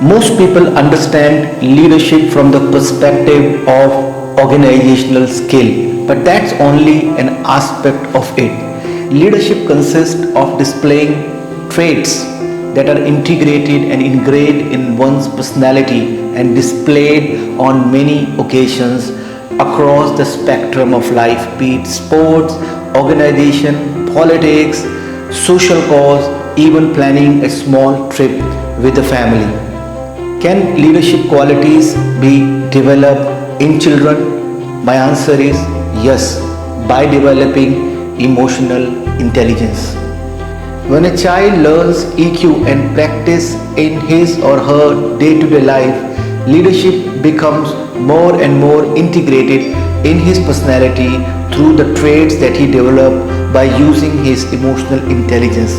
Most people understand leadership from the perspective of organizational skill, but that's only an aspect of it. Leadership consists of displaying traits that are integrated and ingrained in one's personality and displayed on many occasions across the spectrum of life, be it sports, organization, politics, social cause, even planning a small trip with the family. Can leadership qualities be developed in children? My answer is yes, by developing emotional intelligence. When a child learns EQ and practice in his or her day-to-day life, leadership becomes more and more integrated in his personality through the traits that he developed by using his emotional intelligence.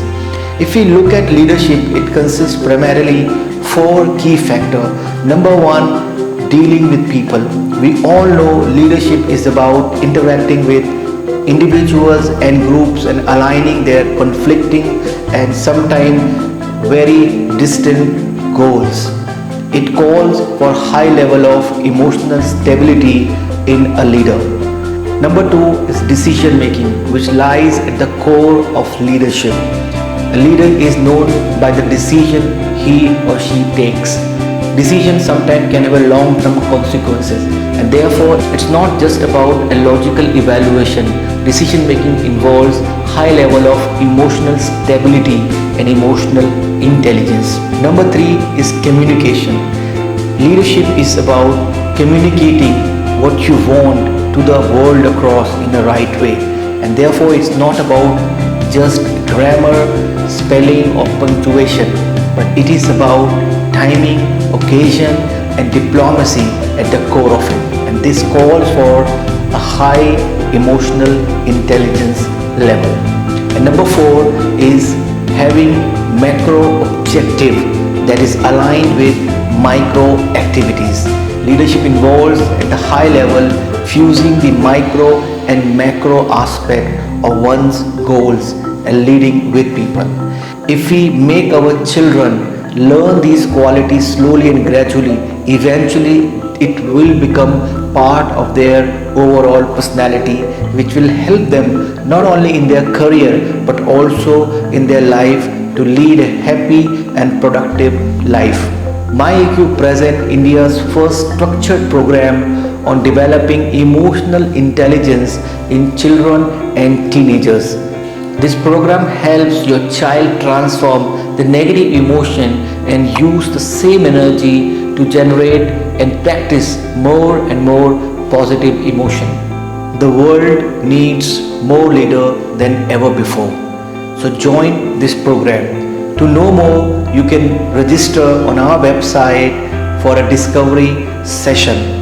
If we look at leadership, it consists primarily four key factors. Number one, dealing with people. We all know leadership is about interacting with individuals and groups and aligning their conflicting and sometimes very distant goals. It calls for high level of emotional stability in a leader. Number two is decision making, which lies at the core of leadership. A leader is known by the decision he or she takes. Decisions sometimes can have a long-term consequences, and therefore it's not just about a logical evaluation. Decision making involves high level of emotional stability and emotional intelligence. Number three is communication. Leadership is about communicating what you want to the world across in the right way, and therefore it's not about just grammar, spelling or punctuation, but it is about timing, occasion and diplomacy at the core of it, and this calls for a high emotional intelligence level. And number four is having macro objective that is aligned with micro activities. Leadership involves at the high level fusing the micro and macro aspect of one's goals and leading with people. If we make our children learn these qualities slowly and gradually, eventually it will become part of their overall personality, which will help them not only in their career but also in their life to lead a happy and productive life. myEQ presents India's first structured program on developing emotional intelligence in children and teenagers. This program helps your child transform the negative emotion and use the same energy to generate and practice more and more positive emotion. The world needs more leaders than ever before. So join this program. To know more, you can register on our website for a discovery session.